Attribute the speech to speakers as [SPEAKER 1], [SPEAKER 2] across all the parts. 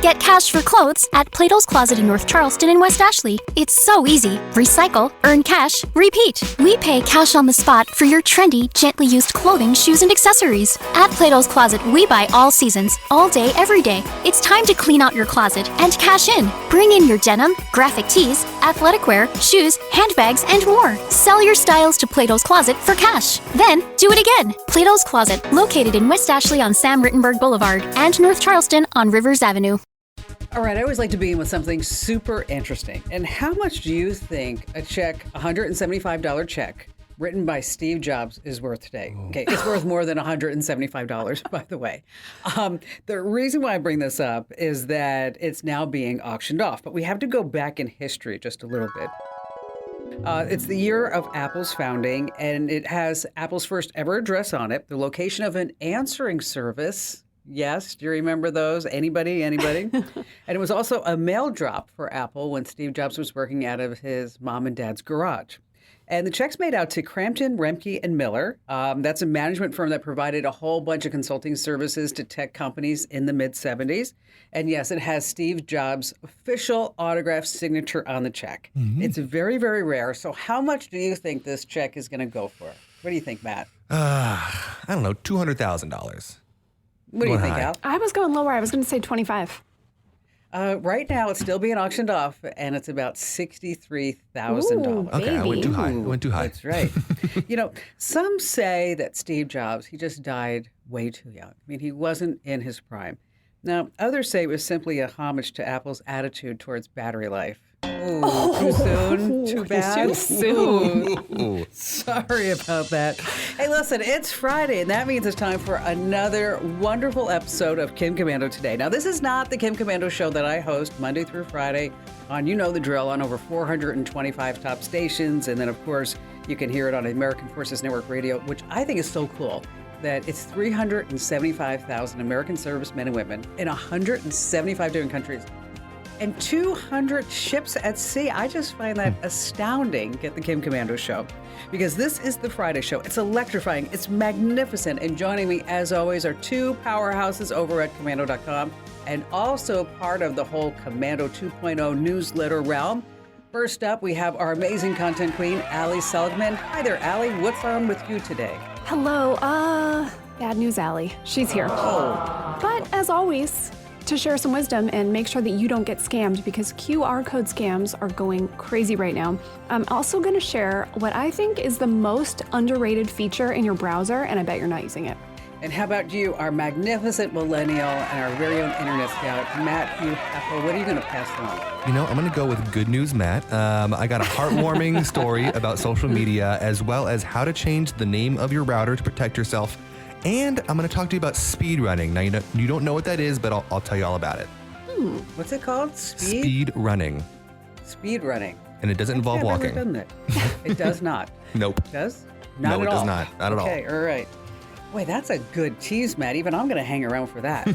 [SPEAKER 1] Get cash for clothes at Plato's Closet in North Charleston and West Ashley. It's so easy. Recycle, earn cash, repeat. We pay cash on the spot for your trendy, gently used clothing, shoes, and accessories. At Plato's Closet, we buy all seasons, all day, every day. It's time to clean out your closet and cash in. Bring in your denim, graphic tees, athletic wear, shoes, handbags, and more. Sell your styles to Plato's Closet for cash. Then, do it again. Plato's Closet, located in West Ashley on Sam Rittenberg Boulevard and North Charleston on Rivers Avenue.
[SPEAKER 2] All right, I always like to begin with something super interesting. And how much do you think a check, $175 check, written by Steve Jobs is worth today? Okay, it's worth more than $175, by the way. The reason why I bring this up is that it's now being auctioned off. But we have to go back in history just a little bit. It's the year of Apple's founding, and it has Apple's first ever address on it, the location of an answering service. Yes, do you remember those? Anybody? And it was also a mail drop for Apple when Steve Jobs was working out of his mom and dad's garage. And the check's made out to Crampton, Remke, and Miller. That's a management firm that provided a whole bunch of consulting services to tech companies in the mid-'70s. And yes, it has Steve Jobs' official autographed signature on the check. Mm-hmm. It's very, very rare. So how much do you think this check is going to go for? What do you think, Matt?
[SPEAKER 3] I don't know, $200,000.
[SPEAKER 2] What do you think, Al?
[SPEAKER 4] I was going lower. I was going to say 25.
[SPEAKER 2] Right now, it's still being auctioned off, and it's about $63,000.
[SPEAKER 3] Okay, I went too high.
[SPEAKER 2] That's right. Some say that Steve Jobs, he just died way too young. I mean, he wasn't in his prime. Now, others say it was simply a homage to Apple's attitude towards battery life. Ooh, too soon? Too bad?
[SPEAKER 4] Too soon.
[SPEAKER 2] Ooh. Sorry about that. Hey, listen, it's Friday, and that means it's time for another wonderful episode of Kim Komando Today. Now, this is not the Kim Komando show that I host Monday through Friday on, you know the drill, on over 425 top stations. And then, of course, you can hear it on American Forces Network Radio, which I think is so cool that it's 375,000 American servicemen and women in 175 different countries. And 200 ships at sea. I just find that astounding at the Kim Komando Show. Because this is the Friday show. It's electrifying. It's magnificent. And joining me, as always, are two powerhouses over at Komando.com and also part of the whole Komando 2.0 newsletter realm. First up, we have our amazing content queen, Allie Seligman. Hi there, Allie. What's on with you today?
[SPEAKER 4] Hello. Bad news, Allie. She's here. But as always, to share some wisdom and make sure that you don't get scammed, because QR code scams are going crazy right now. I'm also going to share what I think is the most underrated feature in your browser, and I bet you're not using it.
[SPEAKER 2] And how about you, our magnificent millennial and our very own internet scout, Matt Hugh Heffel? What are you going to pass along?
[SPEAKER 3] I'm going to go with good news, Matt. I got a heartwarming story about social media, as well as how to change the name of your router to protect yourself. And I'm going to talk to you about speed running. Now, you don't know what that is, but I'll tell you all about it.
[SPEAKER 2] What's it called?
[SPEAKER 3] Speed running.
[SPEAKER 2] Speed running.
[SPEAKER 3] And it doesn't involve walking.
[SPEAKER 2] I've never done that. It does not.
[SPEAKER 3] Nope.
[SPEAKER 2] It does? Not
[SPEAKER 3] no,
[SPEAKER 2] at
[SPEAKER 3] it
[SPEAKER 2] all.
[SPEAKER 3] does not. Not at all.
[SPEAKER 2] Okay, all right. Boy, that's a good tease, Matt. Even I'm going to hang around for that.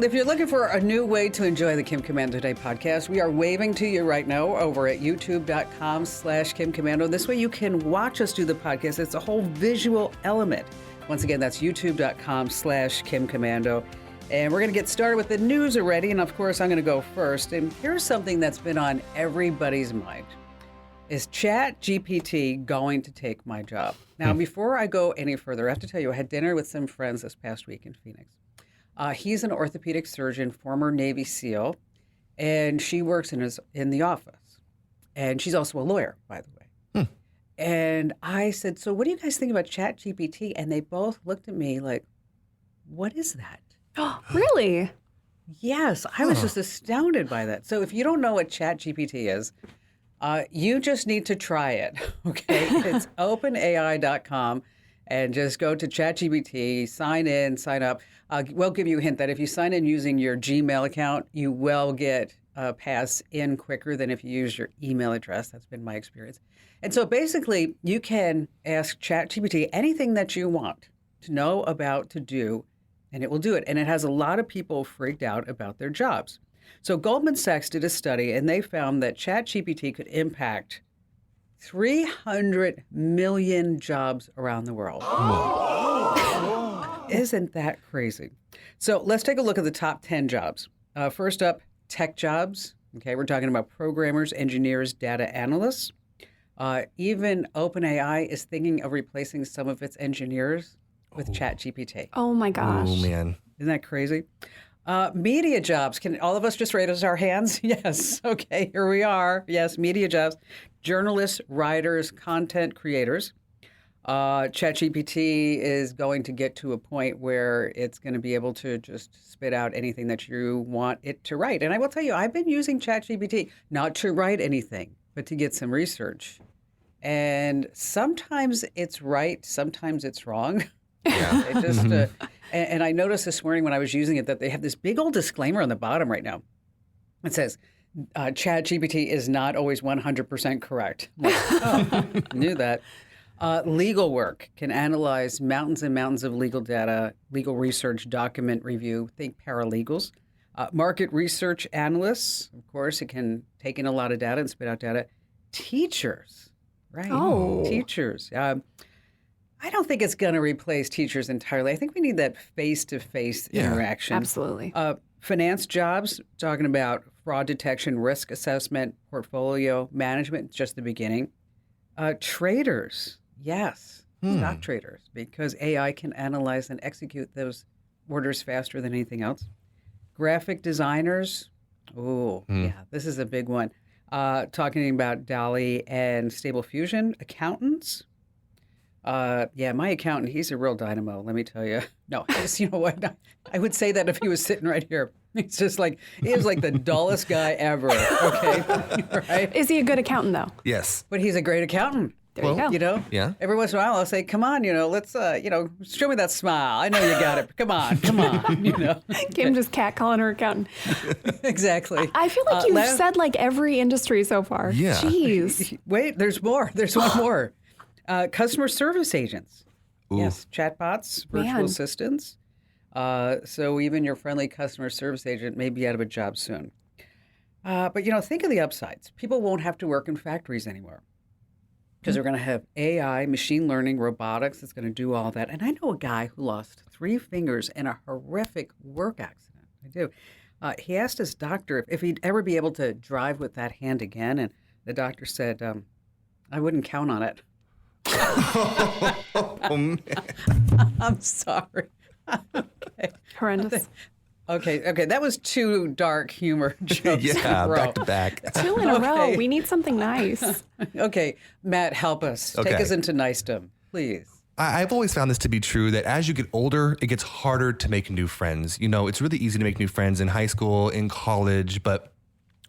[SPEAKER 2] If you're looking for a new way to enjoy the Kim Komando Today podcast, we are waving to you right now over at youtube.com/Kim Komando. This way you can watch us do the podcast. It's a whole visual element. Once again, that's youtube.com/Kim Komando. And we're going to get started with the news already. And of course, I'm going to go first. And here's something that's been on everybody's mind. Is ChatGPT going to take my job? Now, before I go any further, I have to tell you, I had dinner with some friends this past week in Phoenix. He's an orthopedic surgeon, former Navy SEAL, and she works in the office. And she's also a lawyer, by the way. And I said, so what do you guys think about ChatGPT? And they both looked at me like, what is that?
[SPEAKER 4] Really?
[SPEAKER 2] Yes, I was just astounded by that. So if you don't know what ChatGPT is, you just need to try it, okay? It's openai.com, and just go to ChatGPT, sign in, sign up. We'll give you a hint that if you sign in using your Gmail account, you will get pass in quicker than if you use your email address. That's been my experience. And so basically, you can ask ChatGPT anything that you want to know about, to do, and it will do it. And it has a lot of people freaked out about their jobs. So Goldman Sachs did a study, and they found that ChatGPT could impact 300 million jobs around the world. Isn't that crazy? So let's take a look at the top 10 jobs. First up, tech jobs. Okay, we're talking about programmers, engineers, data analysts. Even OpenAI is thinking of replacing some of its engineers with ChatGPT.
[SPEAKER 4] Oh my gosh.
[SPEAKER 3] Oh, man.
[SPEAKER 2] Isn't that crazy? Media jobs. Can all of us just raise our hands? Yes. Okay, here we are. Yes, media jobs. Journalists, writers, content creators. ChatGPT is going to get to a point where it's going to be able to just spit out anything that you want it to write. And I will tell you, I've been using ChatGPT not to write anything, but to get some research. And sometimes it's right, sometimes it's wrong.
[SPEAKER 3] Yeah.
[SPEAKER 2] It just, and I noticed this morning when I was using it that they have this big old disclaimer on the bottom right now. It says, ChatGPT is not always 100% correct. I'm like, oh, knew that. Legal work can analyze mountains and mountains of legal data, legal research, document review, think paralegals. Market research analysts, of course, it can take in a lot of data and spit out data. Teachers, right?
[SPEAKER 4] Oh.
[SPEAKER 2] Teachers. I don't think it's going to replace teachers entirely. I think we need that face-to-face interaction.
[SPEAKER 4] Absolutely.
[SPEAKER 2] Finance jobs, talking about fraud detection, risk assessment, portfolio management, just the beginning. Traders, yes, stock traders, because AI can analyze and execute those orders faster than anything else. Graphic designers, yeah, this is a big one. Talking about DALL-E and Stable Diffusion. Accountants, yeah, my accountant, he's a real dynamo, let me tell you. No, you know what? I would say that if he was sitting right here. He's just like, he is like the dullest guy ever, okay? Right?
[SPEAKER 4] Is he a good accountant, though?
[SPEAKER 3] Yes.
[SPEAKER 2] But he's a great accountant.
[SPEAKER 4] There you go.
[SPEAKER 2] You know?
[SPEAKER 3] Yeah.
[SPEAKER 2] Every once in a while, I'll say, come on, let's, show me that smile. I know you got it. Come on,
[SPEAKER 4] Kim just catcalling her accountant.
[SPEAKER 2] Exactly.
[SPEAKER 4] I feel like you've said like every industry so far.
[SPEAKER 3] Yeah.
[SPEAKER 4] Jeez.
[SPEAKER 2] Wait, there's more. There's one more. Customer service agents.
[SPEAKER 3] Ooh.
[SPEAKER 2] Yes, chatbots, virtual
[SPEAKER 4] Man.
[SPEAKER 2] assistants. So even your friendly customer service agent may be out of a job soon. But, think of the upsides. People won't have to work in factories anymore because they're going to have AI, machine learning, robotics that's going to do all that. And I know a guy who lost 3 fingers in a horrific work accident. I do. He asked his doctor if he'd ever be able to drive with that hand again. And the doctor said, I wouldn't count on it.
[SPEAKER 3] Oh, man.
[SPEAKER 2] I'm sorry. Okay.
[SPEAKER 4] Horrendous.
[SPEAKER 2] Okay. That was 2 dark humor jokes.
[SPEAKER 3] Yeah,
[SPEAKER 2] in a row.
[SPEAKER 3] back to back.
[SPEAKER 4] 2 in a row.
[SPEAKER 2] Okay.
[SPEAKER 4] We need something nice.
[SPEAKER 2] Okay, Matt, help us. Take
[SPEAKER 3] Okay.
[SPEAKER 2] us into nicedom, please.
[SPEAKER 3] I've always found this to be true that as you get older, it gets harder to make new friends. It's really easy to make new friends in high school, in college, but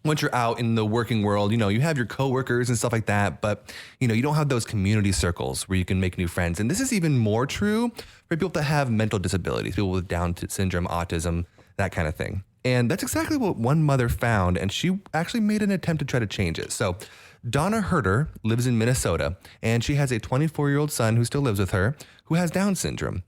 [SPEAKER 3] once you're out in the working world, you have your coworkers and stuff like that, but you don't have those community circles where you can make new friends. And this is even more true for people that have mental disabilities, people with Down syndrome, autism, that kind of thing. And that's exactly what one mother found, and she actually made an attempt to try to change it. So Donna Herter lives in Minnesota, and she has a 24-year-old son who still lives with her who has Down syndrome.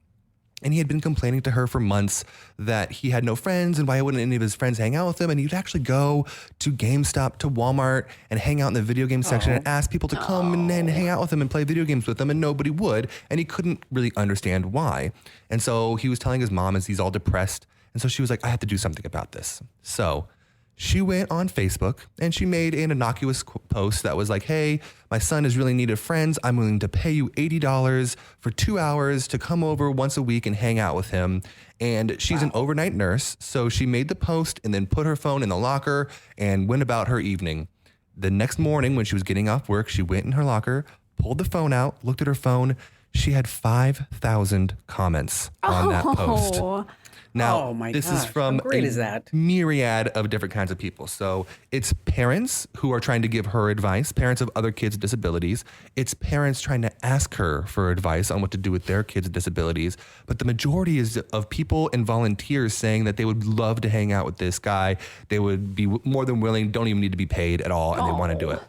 [SPEAKER 3] And he had been complaining to her for months that he had no friends and why wouldn't any of his friends hang out with him. And he'd actually go to GameStop, to Walmart, and hang out in the video game section and ask people to come and hang out with him and play video games with him, and nobody would. And he couldn't really understand why. And so he was telling his mom as he's all depressed. And so she was like, I have to do something about this. So she went on Facebook and she made an innocuous post that was like, hey, my son is really in need of friends. I'm willing to pay you $80 for 2 hours to come over once a week and hang out with him. And she's an overnight nurse. So she made the post and then put her phone in the locker and went about her evening. The next morning when she was getting off work, she went in her locker, pulled the phone out, looked at her phone. She had 5,000 comments on that post.
[SPEAKER 4] Oh.
[SPEAKER 3] Now,
[SPEAKER 2] Oh, my
[SPEAKER 3] this is
[SPEAKER 2] gosh.
[SPEAKER 3] from
[SPEAKER 2] How great
[SPEAKER 3] a
[SPEAKER 2] is that?
[SPEAKER 3] myriad of different kinds of people. So it's parents who are trying to give her advice, parents of other kids with disabilities. It's parents trying to ask her for advice on what to do with their kids with disabilities. But the majority is of people and volunteers saying that they would love to hang out with this guy. They would be more than willing, don't even need to be paid at all, and they want to do it.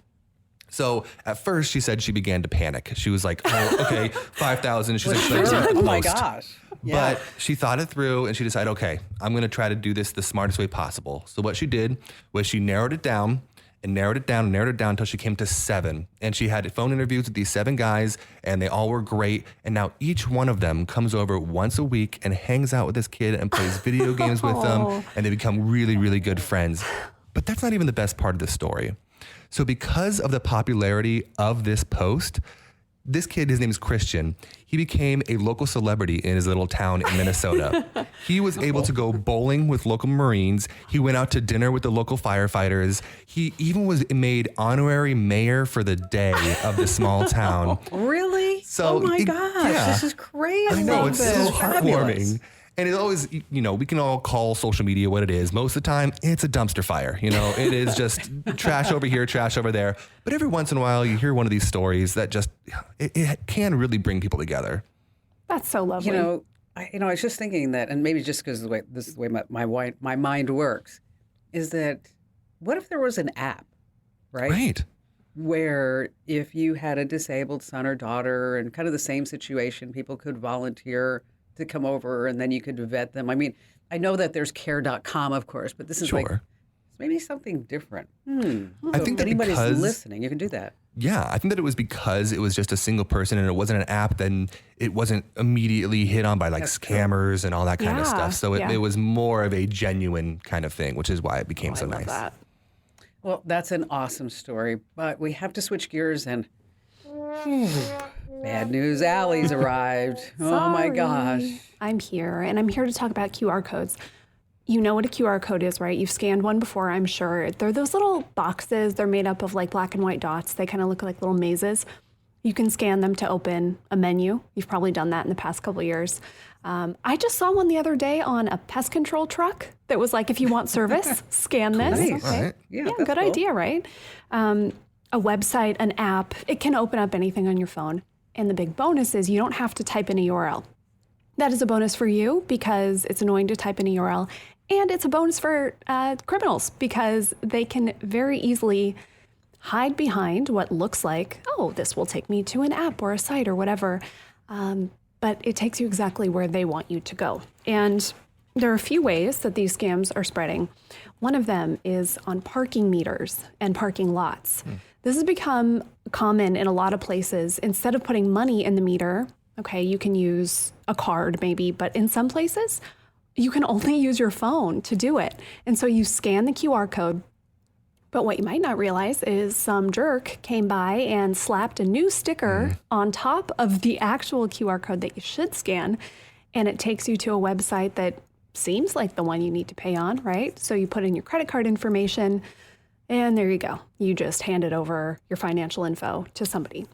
[SPEAKER 3] So at first she said she began to panic. She was like, oh, okay, 5,000. She's like, should I delete the
[SPEAKER 2] Oh my
[SPEAKER 3] post?
[SPEAKER 2] gosh. Yeah.
[SPEAKER 3] But she thought it through and she decided, okay, I'm going to try to do this the smartest way possible. So what she did was she narrowed it down and narrowed it down until she came to 7. And she had phone interviews with these 7 guys, and they all were great. And now each one of them comes over once a week and hangs out with this kid and plays video games with them, and they become really, really good friends. But that's not even the best part of the story. So because of the popularity of this post, this kid, his name is Christian, he became a local celebrity in his little town in Minnesota. He was able to go bowling with local Marines. He went out to dinner with the local firefighters. He even was made honorary mayor for the day of the small town.
[SPEAKER 2] Really?
[SPEAKER 3] So
[SPEAKER 2] oh my gosh, this is crazy.
[SPEAKER 3] I know, it's so
[SPEAKER 2] Fabulous.
[SPEAKER 3] heartwarming. And it always, we can all call social media what it is. Most of the time, it's a dumpster fire. It is just trash over here, trash over there. But every once in a while, you hear one of these stories that just, it can really bring people together.
[SPEAKER 4] That's so lovely.
[SPEAKER 2] I was just thinking that, and maybe just because this is the way my mind works, is that what if there was an app, right?
[SPEAKER 3] Right.
[SPEAKER 2] Where if you had a disabled son or daughter and kind of the same situation, people could volunteer to come over and then you could vet them. I mean, I know that there's care.com, of course, but this is like maybe something different.
[SPEAKER 3] I think that
[SPEAKER 2] anybody's
[SPEAKER 3] because
[SPEAKER 2] listening, you can do that.
[SPEAKER 3] Yeah, I think that it was because it was just a single person and it wasn't an app, then it wasn't immediately hit on by scammers and all that kind of stuff. So it was more of a genuine kind of thing, which is why it became so nice.
[SPEAKER 4] That.
[SPEAKER 2] Well, that's an awesome story, but we have to switch gears and Bad News Alley's arrived. Oh my gosh.
[SPEAKER 4] I'm here, and I'm here to talk about QR codes. You know what a QR code is, right? You've scanned one before, I'm sure. They're those little boxes. They're made up of black and white dots. They kind of look like little mazes. You can scan them to open a menu. You've probably done that in the past couple of years. I just saw one the other day on a pest control truck that was like, if you want service, scan this.
[SPEAKER 2] Nice.
[SPEAKER 4] Okay.
[SPEAKER 3] Right.
[SPEAKER 2] Yeah,
[SPEAKER 4] good
[SPEAKER 2] that's cool.
[SPEAKER 4] idea, right? A website, an app, it can open up anything on your phone. And the big bonus is you don't have to type in a URL. That is a bonus for you because it's annoying to type in a URL. And it's a bonus for criminals because they can very easily hide behind what looks like, oh, this will take me to an app or a site or whatever. But it takes you exactly where they want you to go. And there are a few ways that these scams are spreading. One of them is on parking meters and parking lots. This has become common in a lot of places. Instead of putting money in the meter, okay, you can use a card maybe, but in some places, you can only use your phone to do it. And so you scan the QR code. But what you might not realize is some jerk came by and slapped a new sticker on top of the actual QR code that you should scan. And it takes you to a website that seems like the one you need to pay on, right? So you put in your credit card information and there you go. You just handed over your financial info to somebody.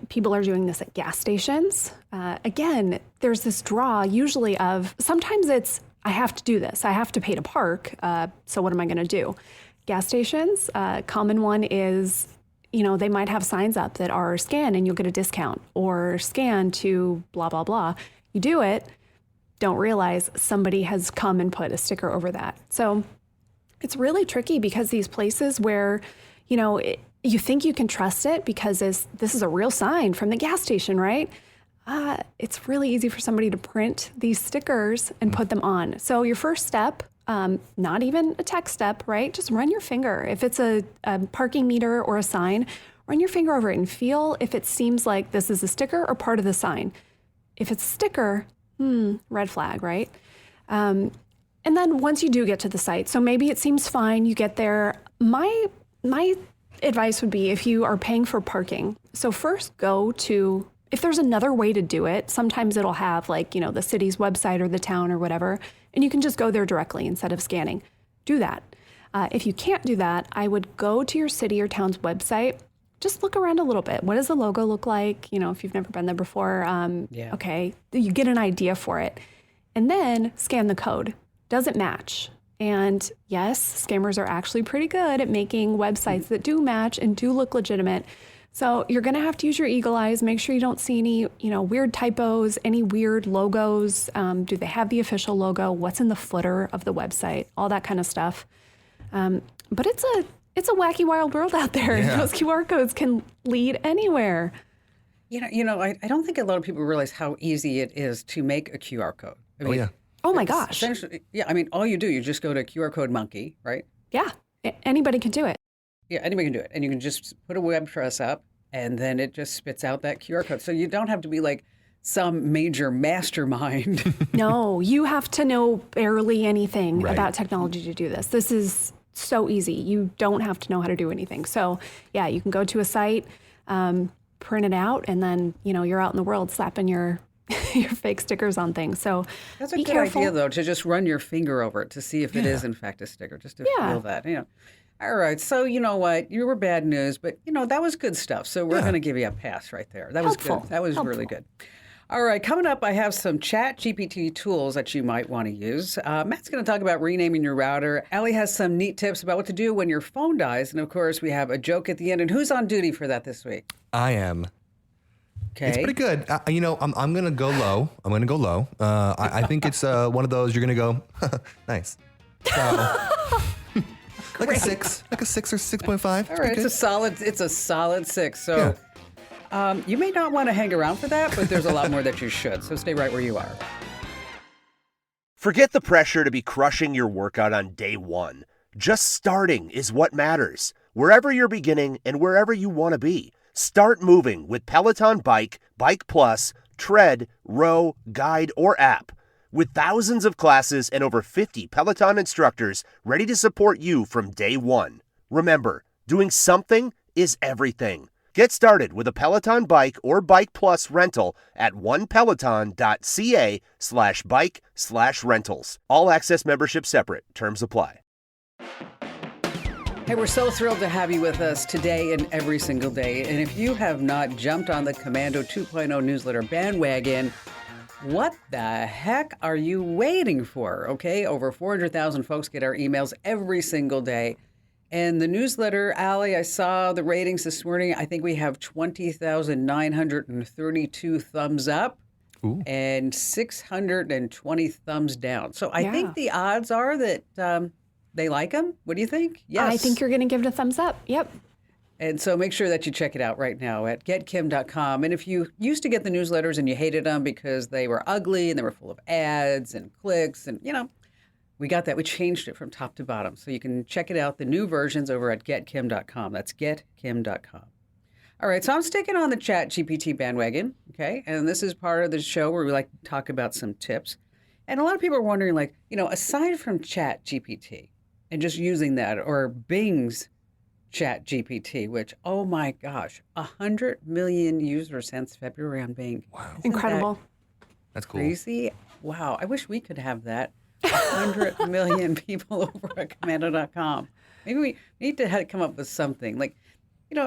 [SPEAKER 4] People are doing this at gas stations. Again, there's this draw usually of, sometimes it's, I have to do this. I have to pay to park. So what am I going to do? Gas stations, common one is, they might have signs up that are scan and you'll get a discount or scan to blah, blah, blah. You do it, don't realize somebody has come and put a sticker over that. So it's really tricky because these places where, you think you can trust it because this is a real sign from the gas station, right? It's really easy for somebody to print these stickers and put them on. So your first step, not even a tech step, right? Just run your finger. If it's a parking meter or a sign, run your finger over it and feel if it seems like this is a sticker or part of the sign. If it's a sticker, red flag, right? And then once you do get to the site, so maybe it seems fine, you get there. My advice would be if you are paying for parking, so first go to, if there's another way to do it, sometimes it'll have the city's website or the town or whatever, and you can just go there directly instead of scanning. Do that. If you can't do that, I would go to your city or town's website, just look around a little bit. What does the logo look like? If you've never been there before, okay, you get an idea for it. And then scan the code. Does it match? And yes, scammers are actually pretty good at making websites that do match and do look legitimate. So you're going to have to use your eagle eyes. Make sure you don't see any, weird typos, any weird logos. Do they have the official logo? What's in the footer of the website? All that kind of stuff. But it's a wacky, wild world out there.
[SPEAKER 3] Yeah.
[SPEAKER 4] Those QR codes can lead anywhere.
[SPEAKER 2] I don't think a lot of people realize how easy it is to make a QR code. I mean,
[SPEAKER 4] Oh my gosh.
[SPEAKER 2] essentially, all you do, you just go to QR code monkey, right?
[SPEAKER 4] Yeah. Anybody can do it.
[SPEAKER 2] Yeah, anybody can do it. And you can just put a web address up, and then it just spits out that QR code. So you don't have to be like some major mastermind.
[SPEAKER 4] No, you have to know barely anything
[SPEAKER 3] Right.
[SPEAKER 4] about technology to do this. This is so easy. You don't have to know how to do anything. So yeah, you can go to a site, print it out, and then you're out in the world slapping your your fake stickers on things. So
[SPEAKER 2] That's a
[SPEAKER 4] be
[SPEAKER 2] good
[SPEAKER 4] careful.
[SPEAKER 2] idea, though, to just run your finger over it to see if it is, in fact, a sticker, just to
[SPEAKER 4] Yeah.
[SPEAKER 2] feel that. All right, so you know what? You were bad news, but, that was good stuff. So we're going to give you a pass right there. That was
[SPEAKER 4] Helpful.
[SPEAKER 2] good. That was really good. All right, coming up, I have some ChatGPT tools that you might want to use. Matt's going to talk about renaming your router. Allie has some neat tips about what to do when your phone dies. And, of course, we have a joke at the end. And who's on duty for that this week?
[SPEAKER 3] I am.
[SPEAKER 2] Okay.
[SPEAKER 3] It's pretty good. I'm going to go low. I think it's one of those you're going to go, nice. So, like a 6 or 6.5.
[SPEAKER 2] All right, it's a solid 6. So you may not want to hang around for that, but there's a lot more that you should. So stay right where you are.
[SPEAKER 5] Forget the pressure to be crushing your workout on day one. Just starting is what matters. Wherever you're beginning and wherever you want to be, start moving with Peloton Bike, Bike Plus, Tread, Row, Guide, or app. With thousands of classes and over 50 Peloton instructors ready to support you from day one. Remember, doing something is everything. Get started with a Peloton Bike or Bike Plus rental at onepeloton.ca/bike/rentals. All access membership separate. Terms apply.
[SPEAKER 2] Hey, we're so thrilled to have you with us today and every single day. And if you have not jumped on the Commando 2.0 newsletter bandwagon, what the heck are you waiting for? Okay, over 400,000 folks get our emails every single day. And the newsletter, Allie, I saw the ratings this morning. I think we have 20,932 thumbs up and 620 thumbs down. So I think the odds are that they like them. What do you think? Yes.
[SPEAKER 4] I think you're going to give it a thumbs up. Yep.
[SPEAKER 2] And so make sure that you check it out right now at getkim.com. And if you used to get the newsletters and you hated them because they were ugly and they were full of ads and clicks and, we got that. We changed it from top to bottom. So you can check it out, the new versions over at getkim.com. That's getkim.com. All right, so I'm sticking on the ChatGPT bandwagon, okay? And this is part of the show where we like to talk about some tips. And a lot of people are wondering, aside from ChatGPT and just using that, or Bing's ChatGPT, which, oh my gosh, 100 million users since February on Bing.
[SPEAKER 3] Wow.
[SPEAKER 2] Isn't
[SPEAKER 4] Incredible.
[SPEAKER 3] That's cool.
[SPEAKER 2] Crazy. Wow. I wish we could have that. 100 million people over at commando.com. Maybe we need to come up with something.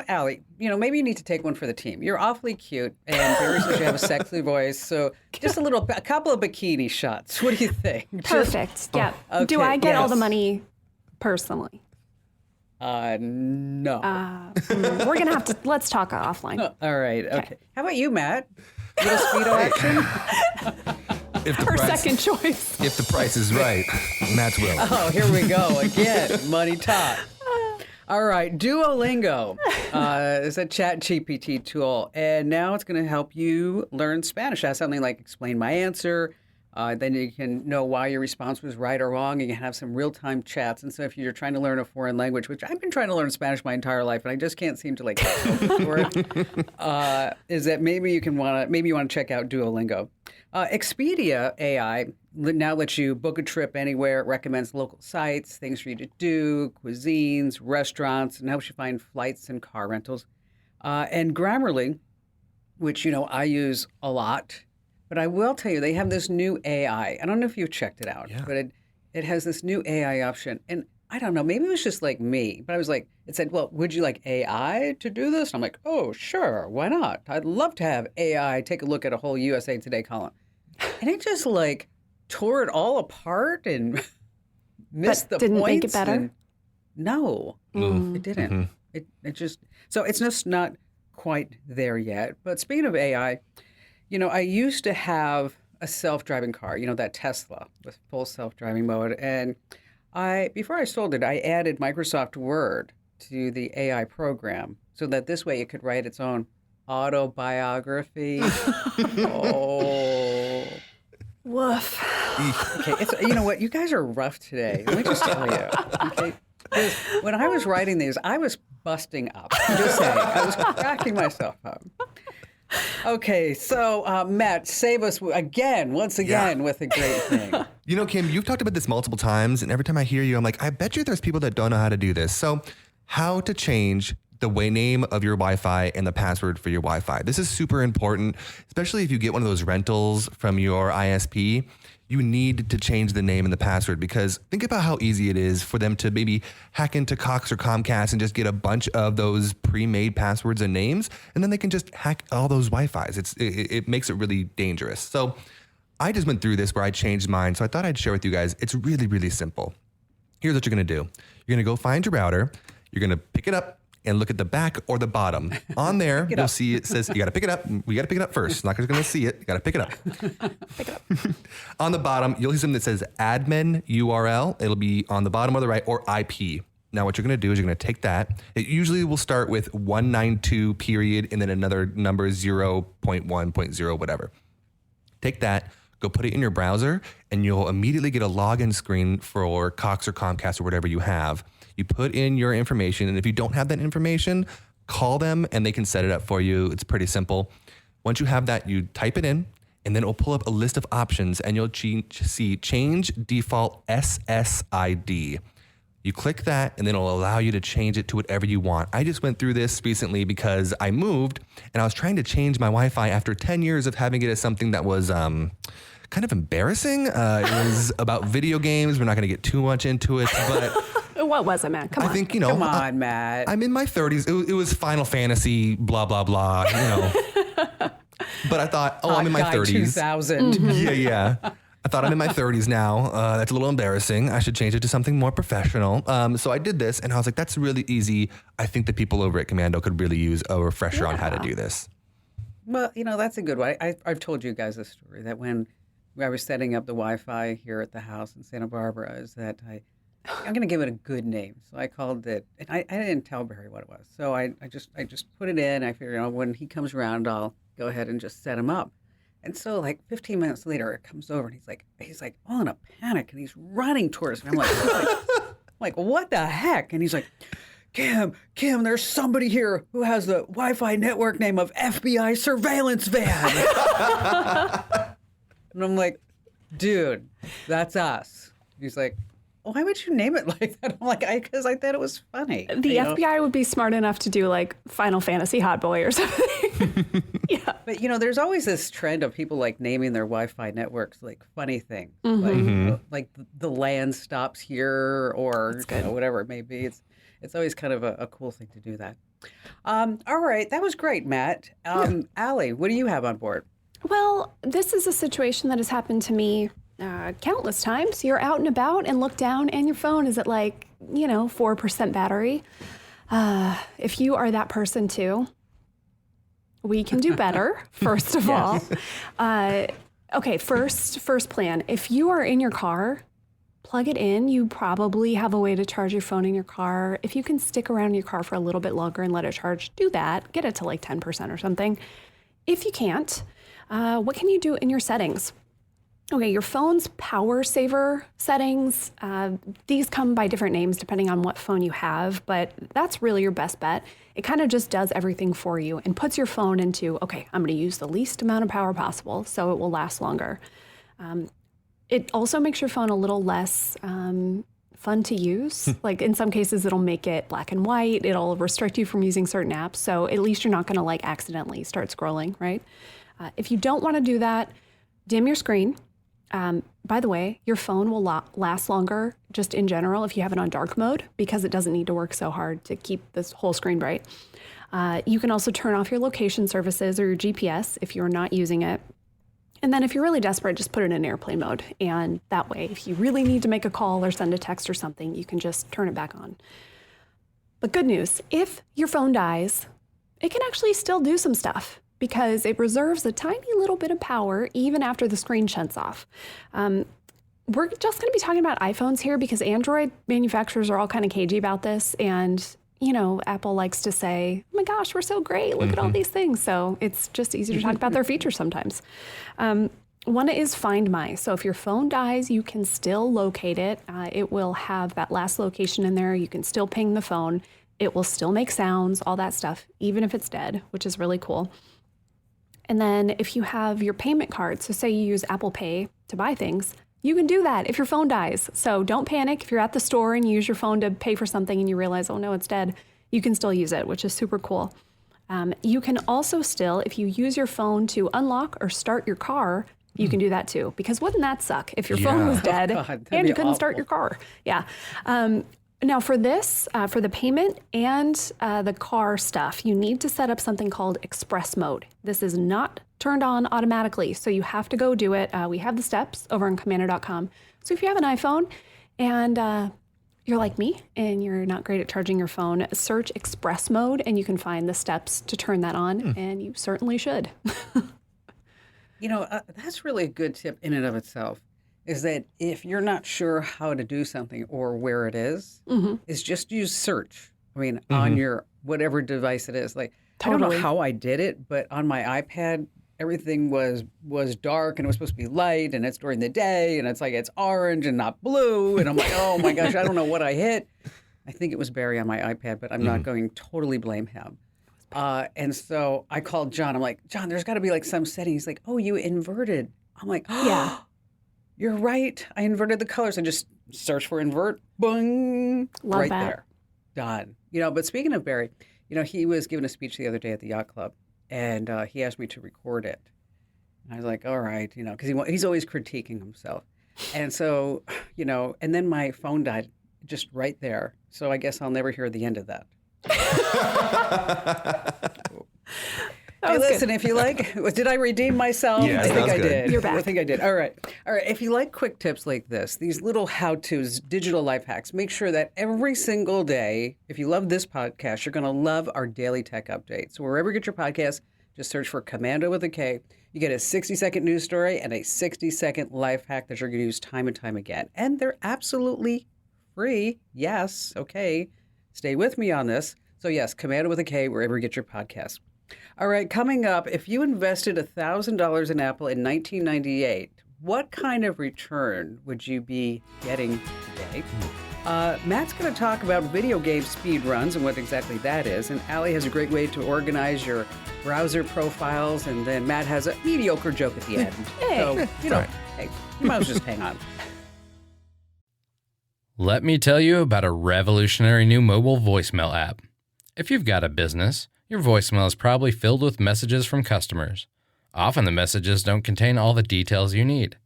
[SPEAKER 2] Allie, maybe you need to take one for the team. You're awfully cute, and Barry says you have a sexy voice. So just a couple of bikini shots. What do you think?
[SPEAKER 4] Perfect. Yeah.
[SPEAKER 2] okay,
[SPEAKER 4] Do I get all the
[SPEAKER 2] yes.
[SPEAKER 4] money personally?
[SPEAKER 2] No.
[SPEAKER 4] We're going to have to, let's talk offline.
[SPEAKER 2] All right. Okay. How about you, Matt? Little speedo action?
[SPEAKER 3] If the
[SPEAKER 4] Her
[SPEAKER 3] price,
[SPEAKER 4] second choice.
[SPEAKER 3] If the price is right, Matt's will.
[SPEAKER 2] Oh, here we go again. Money talk. All right. Duolingo is a ChatGPT tool, and now it's going to help you learn Spanish. It has something like explain my answer. Then you can know why your response was right or wrong, and you can have some real-time chats. And so if you're trying to learn a foreign language, which I've been trying to learn Spanish my entire life, and I just can't seem to get for it, is that maybe you want to check out Duolingo. Expedia AI now lets you book a trip anywhere. It recommends local sites, things for you to do, cuisines, restaurants, and helps you find flights and car rentals. And Grammarly, which I use a lot. But I will tell you, they have this new AI. I don't know if you've checked it out, but it has this new AI option. And I don't know, maybe it was just like me, but I was like, it said, well, would you like AI to do this? And I'm like, oh, sure, why not? I'd love to have AI take a look at a whole USA Today column. And it just tore it all apart and missed the
[SPEAKER 4] didn't
[SPEAKER 2] points.
[SPEAKER 4] make it better?
[SPEAKER 2] And no, it didn't. It just, so it's just not quite there yet. But speaking of AI, I used to have a self-driving car, that Tesla with full self-driving mode. And before I sold it, I added Microsoft Word to the AI program so that this way it could write its own autobiography. Oh.
[SPEAKER 4] Woof.
[SPEAKER 2] Okay, you know what? You guys are rough today. Let me just tell you. Okay. 'Cause when I was writing these, I was busting up. I'm just saying. I was cracking myself up. Okay, so Matt, save us once again, with a great thing.
[SPEAKER 3] You know, Kim, you've talked about this multiple times, and every time I hear you, I'm like, I bet you there's people that don't know how to do this. So how to change the name of your Wi-Fi and the password for your Wi-Fi. This is super important, especially if you get one of those rentals from your ISP. You need to change the name and the password, because think about how easy it is for them to maybe hack into Cox or Comcast and just get a bunch of those pre-made passwords and names, and then they can just hack all those Wi-Fis. It makes it really dangerous. So I just went through this where I changed mine, so I thought I'd share with you guys. It's really, really simple. Here's what you're gonna do. You're gonna go find your router. You're gonna pick it up and look at the back or the bottom. On there, you'll see it says, you got to pick it up. We got to pick it up first. Not just going to see it. You got to pick it up.
[SPEAKER 4] Pick it up.
[SPEAKER 3] On the bottom, you'll see something that says admin URL. It'll be on the bottom or the right, or IP. Now, what you're going to do is you're going to take that. It usually will start with 192 period and then another number 0.1.0, whatever. Take that, go put it in your browser, and you'll immediately get a login screen for Cox or Comcast or whatever you have. You put in your information, and if you don't have that information, call them and they can set it up for you. It's pretty simple. Once you have that, you type it in, and then it will pull up a list of options, and you'll see change default SSID. You click that, and then it'll allow you to change it to whatever you want. I just went through this recently because I moved, and I was trying to change my Wi-Fi after 10 years of having it as something that was kind of embarrassing. It was about video games. We're not going to get too much into it, but...
[SPEAKER 4] What was it, Matt? Come on.
[SPEAKER 3] I think,
[SPEAKER 2] Come on, Matt.
[SPEAKER 3] I'm in my 30s. It was Final Fantasy, blah, blah, blah, But I thought, I'm in my 30s.
[SPEAKER 2] 2000.
[SPEAKER 3] Yeah. I thought I'm in my 30s now. That's a little embarrassing. I should change it to something more professional. So I did this, and I was like, that's really easy. I think the people over at Commando could really use a refresher on how to do this.
[SPEAKER 2] Well, that's a good one. I've told you guys this story, that when I was setting up the Wi-Fi here at the house in Santa Barbara, is that I'm going to give it a good name. So I called it, and I didn't tell Barry what it was. So I just put it in. I figured, when he comes around, I'll go ahead and just set him up. And so like 15 minutes later, it comes over, and he's like all in a panic, and he's running towards me. I'm like, what the heck? And he's like, Kim, there's somebody here who has the Wi-Fi network name of FBI surveillance van. And I'm like, dude, that's us. He's like, why would you name it like that? I'm like, because I thought it was funny.
[SPEAKER 4] The FBI would be smart enough to do like Final Fantasy Hot Boy or something. Yeah.
[SPEAKER 2] But there's always this trend of people like naming their Wi-Fi networks like funny things, like the land stops here, or whatever it may be. It's always kind of a cool thing to do that. All right, that was great, Matt. Allie, what do you have on board?
[SPEAKER 4] Well, this is a situation that has happened to me countless times. You're out and about and look down and your phone is at 4% battery. If you are that person too, we can do better, first of all. Okay, first plan. If you are in your car, plug it in. You probably have a way to charge your phone in your car. If you can stick around in your car for a little bit longer and let it charge, do that. Get it to 10% or something. If you can't, what can you do in your settings? Okay, your phone's power saver settings, these come by different names depending on what phone you have, but that's really your best bet. It kind of just does everything for you and puts your phone into, okay, I'm going to use the least amount of power possible so it will last longer. It also makes your phone a little less fun to use. Like in some cases, it'll make it black and white. It'll restrict you from using certain apps. So at least you're not going to accidentally start scrolling, right? If you don't want to do that, dim your screen. By the way, your phone will last longer just in general if you have it on dark mode, because it doesn't need to work so hard to keep this whole screen bright. You can also turn off your location services or your GPS if you're not using it. And then if you're really desperate, just put it in airplane mode. And that way, if you really need to make a call or send a text or something, you can just turn it back on. But good news, if your phone dies, it can actually still do some stuff, because it reserves a tiny little bit of power even after the screen shuts off. We're just going to be talking about iPhones here because Android manufacturers are all kind of cagey about this. And, Apple likes to say, oh my gosh, we're so great. Look at all these things. So it's just easy to talk about their features sometimes. One is Find My. So if your phone dies, you can still locate it. It will have that last location in there. You can still ping the phone. It will still make sounds, all that stuff, even if it's dead, which is really cool. And then if you have your payment card, so say you use Apple Pay to buy things, you can do that if your phone dies. So don't panic. If you're at the store and you use your phone to pay for something and you realize, oh no, it's dead, you can still use it, which is super cool. You can also still, if you use your phone to unlock or start your car, you can do that too. Because wouldn't that suck if your phone was dead and you couldn't start your car? Yeah. Now for this, for the payment and the car stuff, you need to set up something called express mode. This is not turned on automatically, so you have to go do it. We have the steps over on commando.com. So if you have an iPhone and you're like me and you're not great at charging your phone, search express mode and you can find the steps to turn that on, and you certainly should.
[SPEAKER 2] That's really a good tip in and of itself, is that if you're not sure how to do something or where it is just use search. I mean, on your whatever device it is. Like, I don't know how I did it, but on my iPad, everything was dark and it was supposed to be light, and it's during the day and it's like it's orange and not blue. And I'm like, oh my gosh, I don't know what I hit. I think it was Barry on my iPad, but I'm not going to totally blame him. And so I called John. I'm like, John, there's got to be like some setting. He's like, oh, you inverted. I'm like, oh, yeah, you're right. I inverted the colors. I just searched for invert. Boom.
[SPEAKER 4] Love
[SPEAKER 2] right
[SPEAKER 4] that.
[SPEAKER 2] there. Done. But speaking of Barry, he was giving a speech the other day at the yacht club, and he asked me to record it. And I was like, all right, because he's always critiquing himself. And so, and then my phone died just right there. So I guess I'll never hear the end of that. Hey, listen, if you like, did I redeem myself?
[SPEAKER 3] Yeah,
[SPEAKER 2] I think I
[SPEAKER 3] good.
[SPEAKER 2] did.
[SPEAKER 4] You're back.
[SPEAKER 2] I think I did. All right. If you like quick tips like this, these little how-tos, digital life hacks, make sure that every single day, if you love this podcast, you're going to love our daily tech update. So wherever you get your podcast, just search for Commando with a K. You get a 60-second news story and a 60-second life hack that you're going to use time and time again. And they're absolutely free. Yes. Okay. Stay with me on this. So yes, Commando with a K, wherever you get your podcast. All right, coming up, if you invested $1,000 in Apple in 1998, what kind of return would you be getting today? Matt's going to talk about video game speed runs and what exactly that is. And Allie has a great way to organize your browser profiles. And then Matt has a mediocre joke at the end.
[SPEAKER 4] Hey.
[SPEAKER 2] So, hey, you might as well just hang on.
[SPEAKER 6] Let me tell you about a revolutionary new mobile voicemail app. If you've got a business, your voicemail is probably filled with messages from customers. Often the messages don't contain all the details you need.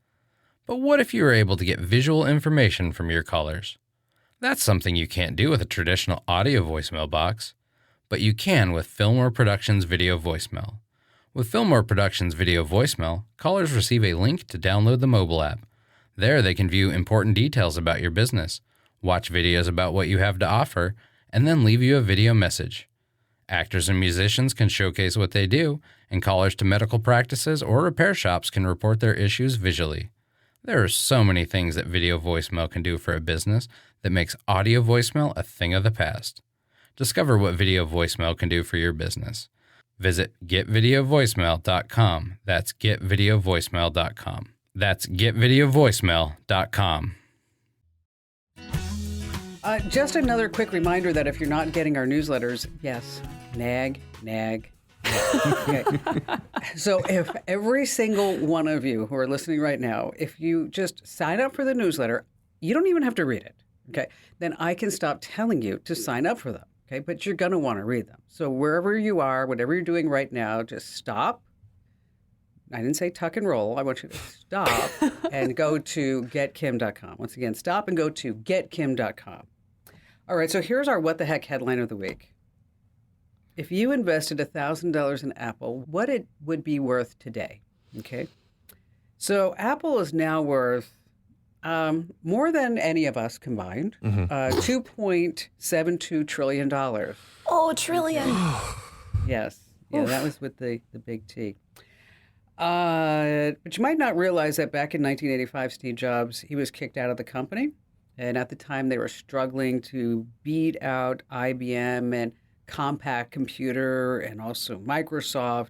[SPEAKER 6] But what if you were able to get visual information from your callers? That's something you can't do with a traditional audio voicemail box, but you can with Fillmore Productions Video Voicemail. With Fillmore Productions Video Voicemail, callers receive a link to download the mobile app. There they can view important details about your business, watch videos about what you have to offer, and then leave you a video message. Actors and musicians can showcase what they do, and callers to medical practices or repair shops can report their issues visually. There are so many things that video voicemail can do for a business that makes audio voicemail a thing of the past. Discover what video voicemail can do for your business. Visit getvideovoicemail.com. That's getvideovoicemail.com. That's getvideovoicemail.com.
[SPEAKER 2] Just another quick reminder that if you're not getting our newsletters, yes, nag. Okay. So if every single one of you who are listening right now, if you just sign up for the newsletter, you don't even have to read it, okay? Then I can stop telling you to sign up for them, okay? But you're going to want to read them. So wherever you are, whatever you're doing right now, just stop. I didn't say tuck and roll. I want you to stop and go to getkim.com. Once again, stop and go to getkim.com. All right, so here's our What the Heck headline of the week. If you invested $1,000 in Apple, what it would be worth today, okay? So Apple is now worth more than any of us combined, $2.72 trillion.
[SPEAKER 4] Oh, trillion.
[SPEAKER 2] Yes. Yeah, that was with the big T. But you might not realize that back in 1985, Steve Jobs, he was kicked out of the company. And at the time, they were struggling to beat out IBM and Compaq Computer and also Microsoft.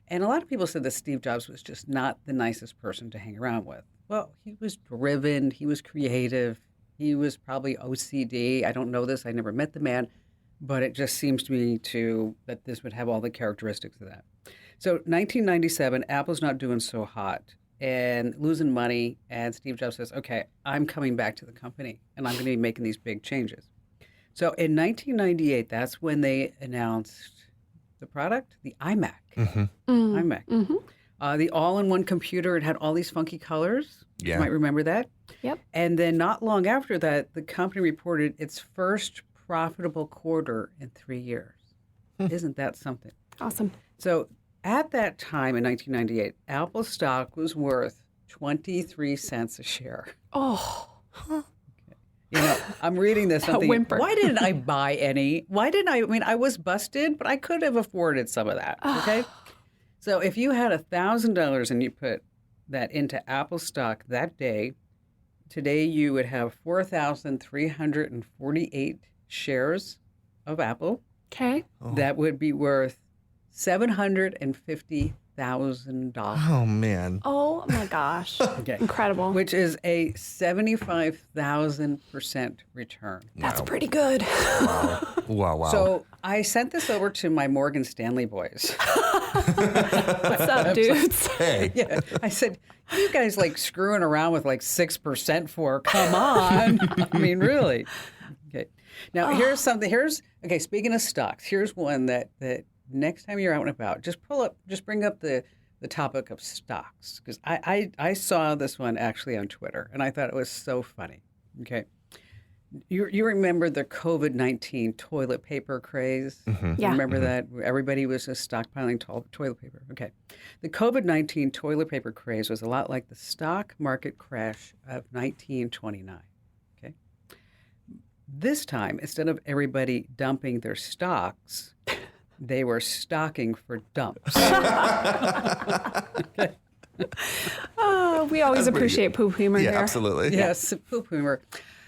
[SPEAKER 2] And a lot of people said that Steve Jobs was just not the nicest person to hang around with. Well, he was driven, he was creative, he was probably OCD. I don't know this, I never met the man, but it just seems to me that this would have all the characteristics of that. So 1997, Apple's not doing so hot and losing money, and Steve Jobs says, okay, I'm coming back to the company, and I'm going to be making these big changes. So in 1998, that's when they announced the product, the iMac. iMac. The all-in-one computer. It had all these funky colors.
[SPEAKER 3] Yeah.
[SPEAKER 2] You might remember that.
[SPEAKER 4] Yep.
[SPEAKER 2] And then not long after that, the company reported its first profitable quarter in 3 years. Isn't that something?
[SPEAKER 4] Awesome.
[SPEAKER 2] So at that time in 1998, Apple stock was worth 23 cents a share.
[SPEAKER 4] Oh.
[SPEAKER 2] You know, I'm reading this. I'm thinking,
[SPEAKER 4] whimper.
[SPEAKER 2] why didn't I buy any? Why didn't I? I mean, I was busted, but I could have afforded some of that. Okay. So if you had $1,000 and you put that into Apple stock that day, today you would have 4,348 shares of Apple.
[SPEAKER 4] Okay.
[SPEAKER 2] That would be worth $750,000.
[SPEAKER 3] Oh, man.
[SPEAKER 4] Oh my gosh.
[SPEAKER 2] Okay.
[SPEAKER 4] Incredible.
[SPEAKER 2] Which is a 75,000% return.
[SPEAKER 4] That's pretty good.
[SPEAKER 3] Wow.
[SPEAKER 2] So I sent this over to my Morgan Stanley boys.
[SPEAKER 4] What's up, dudes?
[SPEAKER 3] Hey.
[SPEAKER 2] Yeah, I said, you guys like screwing around with like 6% for, come on. I mean, really. Okay. Now, here's something. Okay, speaking of stocks, here's one that next time you're out and about, just bring up the topic of stocks. Because I saw this one actually on Twitter, and I thought it was so funny. Okay. You remember the COVID-19 toilet paper craze?
[SPEAKER 4] Yeah.
[SPEAKER 2] Remember that? Everybody was just stockpiling toilet paper. Okay. The COVID-19 toilet paper craze was a lot like the stock market crash of 1929. Okay. This time, instead of everybody dumping their stocks, they were stocking for dumps. Okay.
[SPEAKER 4] Oh, we always appreciate poop humor
[SPEAKER 3] Yeah,
[SPEAKER 4] here.
[SPEAKER 3] absolutely.
[SPEAKER 2] Yes, poop humor.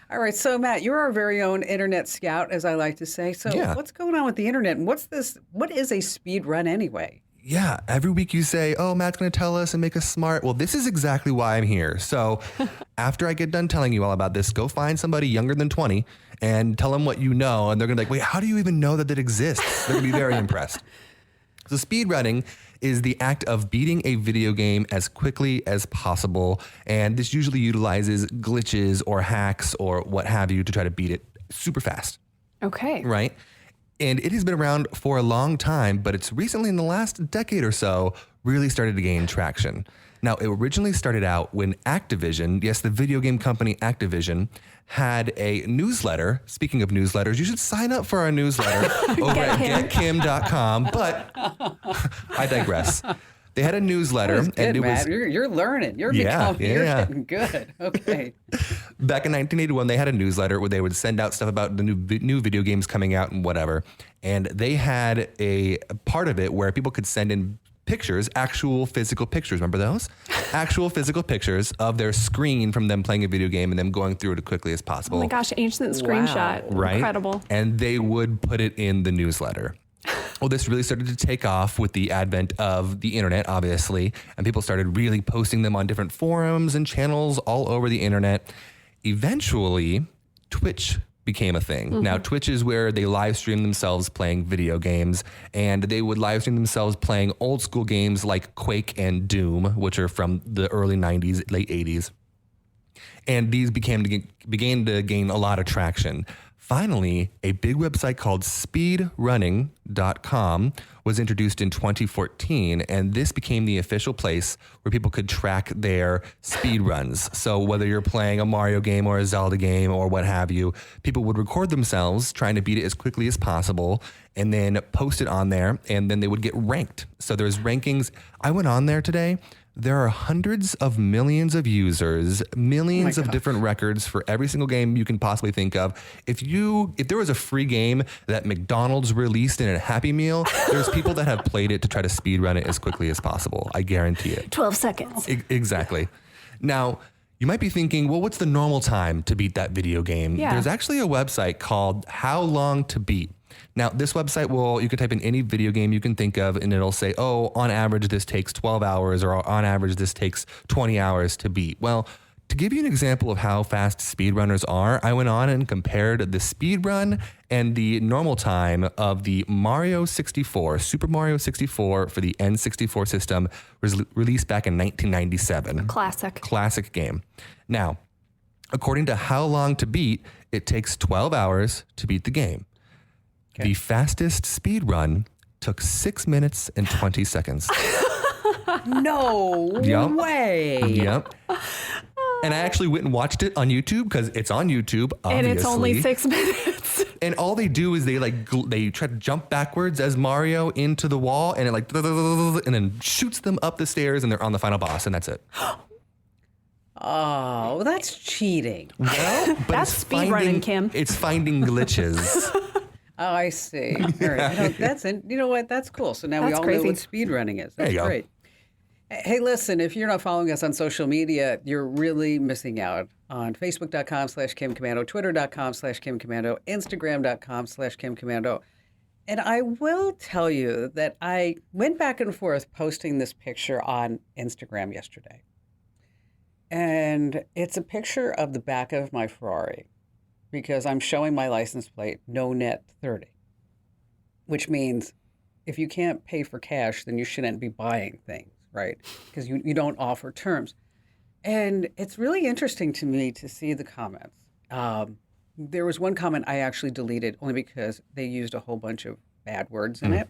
[SPEAKER 2] All right, so Matt, you're our very own internet scout, as I like to say. So what's going on with the internet, and what is a speed run anyway?
[SPEAKER 3] Yeah, every week you say, oh, Matt's going to tell us and make us smart. Well, this is exactly why I'm here. So after I get done telling you all about this, go find somebody younger than 20 and tell them what you know. And they're going to be like, wait, how do you even know that it exists? They're going to be very impressed. So speed running is the act of beating a video game as quickly as possible. And this usually utilizes glitches or hacks or what have you to try to beat it super fast.
[SPEAKER 4] Okay.
[SPEAKER 3] Right? And it has been around for a long time, but it's recently in the last decade or so really started to gain traction. Now, it originally started out when Activision, yes, the video game company Activision, had a newsletter. Speaking of newsletters, you should sign up for our newsletter over at getkim.com, but I digress. They had a newsletter,
[SPEAKER 2] Good,
[SPEAKER 3] and it
[SPEAKER 2] Matt.
[SPEAKER 3] was
[SPEAKER 2] You're learning. You're getting good. Okay.
[SPEAKER 3] back in 1981. They had a newsletter where they would send out stuff about the new video games coming out and whatever. And they had a part of it where people could send in pictures, actual physical pictures. Remember those? Actual physical pictures of their screen from them playing a video game and them going through it as quickly as possible.
[SPEAKER 4] Oh my gosh, ancient screenshot.
[SPEAKER 3] Right?
[SPEAKER 4] Incredible.
[SPEAKER 3] And they would put it in the newsletter. Well, this really started to take off with the advent of the internet, obviously, and people started really posting them on different forums and channels all over the internet. Eventually, Twitch became a thing. Now, Twitch is where they live stream themselves playing video games, and they would live stream themselves playing old school games like Quake and Doom, which are from the early 90s, late 80s. And these began to gain a lot of traction. Finally, a big website called speedrunning.com was introduced in 2014, and this became the official place where people could track their speed runs. So whether you're playing a Mario game or a Zelda game or what have you, people would record themselves trying to beat it as quickly as possible and then post it on there, and then they would get ranked. So there's rankings. I went on there today. There are hundreds of millions of users, millions of different records for every single game you can possibly think of. If there was a free game that McDonald's released in a Happy Meal, there's people that have played it to try to speed run it as quickly as possible. I guarantee it.
[SPEAKER 4] 12 seconds.
[SPEAKER 3] Exactly. Now, you might be thinking, well, what's the normal time to beat that video game?
[SPEAKER 4] Yeah.
[SPEAKER 3] There's actually a website called How Long to Beat. Now, this website you can type in any video game you can think of, and it'll say, oh, on average, this takes 12 hours, or on average, this takes 20 hours to beat. Well, to give you an example of how fast speedrunners are, I went on and compared the speed run and the normal time of the Super Mario 64 for the N64 system, was released back in 1997. Classic game. Now, according to how long to beat, it takes 12 hours to beat the game. Okay. The fastest speed run took 6 minutes and 20 seconds.
[SPEAKER 2] No way.
[SPEAKER 3] Yep. And I actually went and watched it on YouTube because it's on YouTube, obviously.
[SPEAKER 4] And it's only 6 minutes.
[SPEAKER 3] And all they do is they try to jump backwards as Mario into the wall, and it and then shoots them up the stairs, and they're on the final boss, and that's it.
[SPEAKER 2] Oh, that's cheating.
[SPEAKER 3] Well, but
[SPEAKER 4] that's speedrunning, Kim.
[SPEAKER 3] It's finding glitches.
[SPEAKER 2] Oh, I see. All right. You know what? That's cool. So now we all know what speedrunning is. That's great. Hey, listen, if you're not following us on social media, you're really missing out on Facebook.com/KimCommando, Twitter.com/KimCommando, Instagram.com/KimCommando. And I will tell you that I went back and forth posting this picture on Instagram yesterday. And it's a picture of the back of my Ferrari because I'm showing my license plate, no net 30, which means if you can't pay for cash, then you shouldn't be buying things, right? Because you don't offer terms. And it's really interesting to me to see the comments. There was one comment I actually deleted only because they used a whole bunch of bad words in it.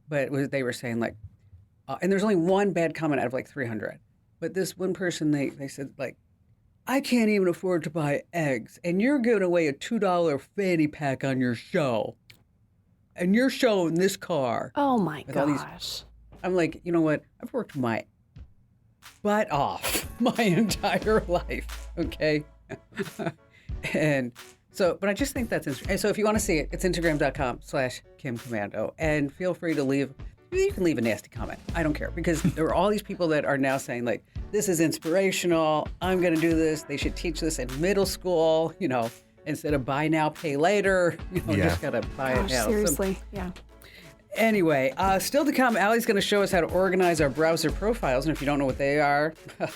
[SPEAKER 2] But they were saying and there's only one bad comment out of 300. But this one person, they said, I can't even afford to buy eggs, and you're giving away a $2 fanny pack on your show. And you're showing this car.
[SPEAKER 4] Oh, my gosh.
[SPEAKER 2] I'm like, you know what? I've worked my butt off my entire life, okay? And so, but I just think that's interesting. And so if you want to see it, it's Instagram.com/KimCommando. And feel free to leave. You can leave a nasty comment. I don't care, because there are all these people that are now saying this is inspirational. I'm going to do this. They should teach this in middle school, instead of buy now, pay later. Just got to buy it now.
[SPEAKER 4] Seriously, yeah.
[SPEAKER 2] Anyway, still to come, Allie's going to show us how to organize our browser profiles. And if you don't know what they are,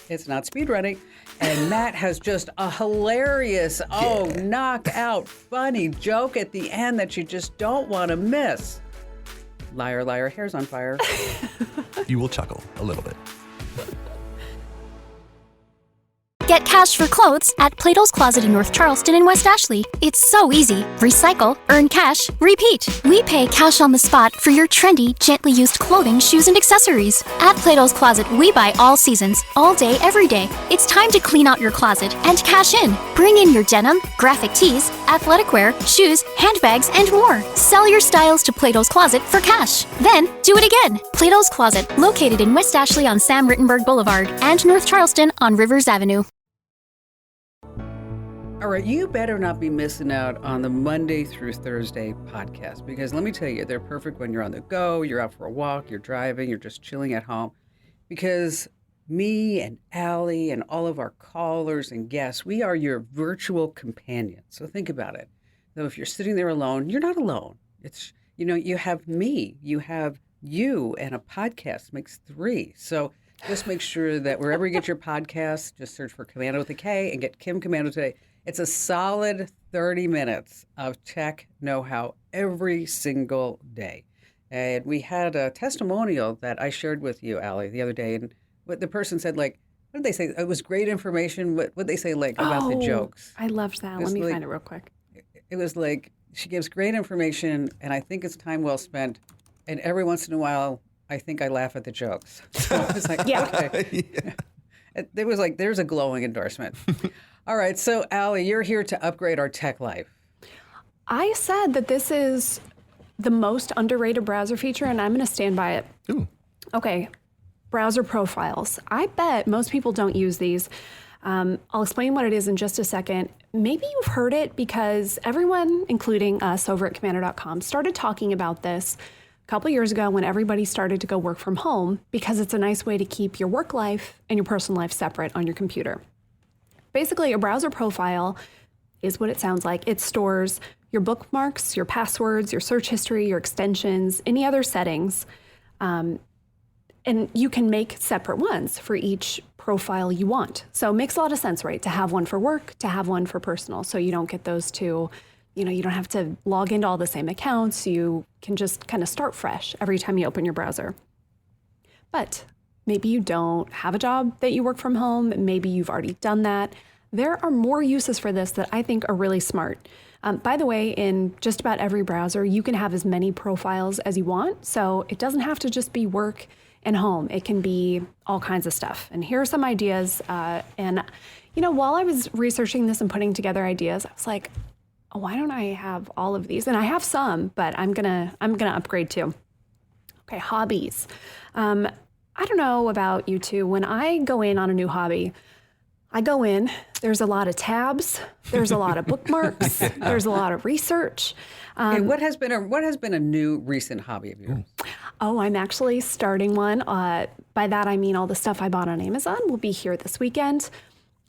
[SPEAKER 2] it's not speedrunning. And Matt has just a hilarious, knockout, funny joke at the end that you just don't want to miss. Liar, liar, hair's on fire.
[SPEAKER 3] You will chuckle a little bit.
[SPEAKER 1] Get cash for clothes at Plato's Closet in North Charleston and West Ashley. It's so easy. Recycle, earn cash, repeat. We pay cash on the spot for your trendy, gently used clothing, shoes, and accessories. At Plato's Closet, we buy all seasons, all day, every day. It's time to clean out your closet and cash in. Bring in your denim, graphic tees, athletic wear, shoes, handbags, and more. Sell your styles to Plato's Closet for cash. Then, do it again. Plato's Closet, located in West Ashley on Sam Rittenberg Boulevard and North Charleston on Rivers Avenue.
[SPEAKER 2] All right, you better not be missing out on the Monday through Thursday podcast, because let me tell you, they're perfect when you're on the go, you're out for a walk, you're driving, you're just chilling at home, because me and Allie and all of our callers and guests, we are your virtual companions. So think about it. So if you're sitting there alone, you're not alone. It's, you have me, you have you, and a podcast makes 3. So just make sure that wherever you get your podcast, just search for Commando with a K and get Kim Commando Today. It's a solid 30 minutes of tech know-how every single day. And we had a testimonial that I shared with you, Allie, the other day. And what the person said, what did they say? It was great information. What did they say, about the jokes?
[SPEAKER 4] I loved that. Let me find it real quick.
[SPEAKER 2] It was she gives great information, and I think it's time well spent. And every once in a while, I think I laugh at the jokes. So I was like, okay. Yeah. It was there's a glowing endorsement. All right, so Allie, you're here to upgrade our tech life.
[SPEAKER 4] I said that this is the most underrated browser feature, and I'm going to stand by it.
[SPEAKER 3] Ooh.
[SPEAKER 4] Okay, browser profiles. I bet most people don't use these. I'll explain what it is in just a second. Maybe you've heard it because everyone, including us over at Commando.com, started talking about this a couple years ago when everybody started to go work from home, because it's a nice way to keep your work life and your personal life separate on your computer. Basically, a browser profile is what it sounds like. It stores your bookmarks, your passwords, your search history, your extensions, any other settings. And you can make separate ones for each profile you want. So it makes a lot of sense, right? To have one for work, to have one for personal. So you don't get those two, you don't have to log into all the same accounts. You can just kind of start fresh every time you open your browser. But maybe you don't have a job that you work from home. Maybe you've already done that. There are more uses for this that I think are really smart. By the way, in just about every browser, you can have as many profiles as you want. So it doesn't have to just be work and home. It can be all kinds of stuff. And here are some ideas. And while I was researching this and putting together ideas, I was like, oh, why don't I have all of these? And I have some, but I'm gonna upgrade too. Okay, hobbies. I don't know about you two. When I go in on a new hobby, there's a lot of tabs, there's a lot of bookmarks, there's a lot of research.
[SPEAKER 2] Okay, what has been a new recent hobby of yours?
[SPEAKER 4] Oh, I'm actually starting one. By that I mean all the stuff I bought on Amazon will be here this weekend.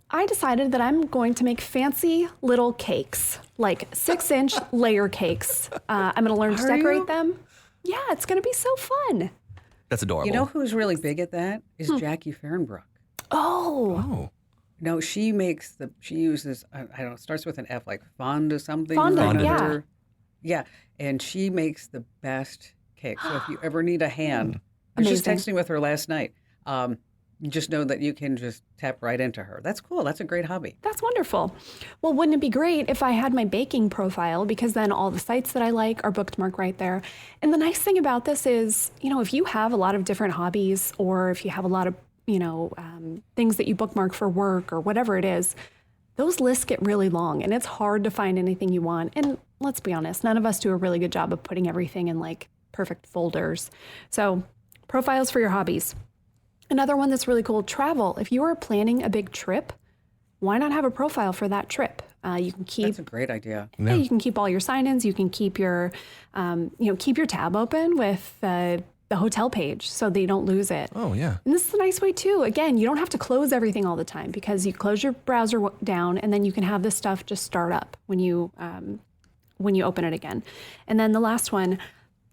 [SPEAKER 4] I decided that I'm going to make fancy little cakes, like 6-inch layer cakes. I'm going to learn to decorate them. Yeah, it's going to be so fun.
[SPEAKER 3] That's adorable.
[SPEAKER 2] You know who's really big at that? Is Jackie Fehrenbrook.
[SPEAKER 4] Oh.
[SPEAKER 2] No, she uses, I don't know, it starts with an F, like Fonda something.
[SPEAKER 4] Fondant, yeah.
[SPEAKER 2] Yeah, and she makes the best cake. So if you ever need a hand, I was just texting with her last night. You just know that you can just tap right into her. That's cool. That's a great hobby.
[SPEAKER 4] That's wonderful. Well, wouldn't it be great if I had my baking profile, because then all the sites that I like are bookmarked right there. And the nice thing about this is, if you have a lot of different hobbies, or if you have a lot of, things that you bookmark for work or whatever it is, those lists get really long and it's hard to find anything you want. And let's be honest, none of us do a really good job of putting everything in like perfect folders. So profiles for your hobbies. Another one that's really cool, travel. If you are planning a big trip, why not have a profile for that trip? You can keep.
[SPEAKER 2] That's a great idea.
[SPEAKER 4] Yeah, you can keep all your sign-ins. You can keep your, keep your tab open with the hotel page so that you don't lose it.
[SPEAKER 3] Oh yeah.
[SPEAKER 4] And this is a nice way too. Again, you don't have to close everything all the time, because you close your browser down and then you can have this stuff just start up when you open it again. And then the last one.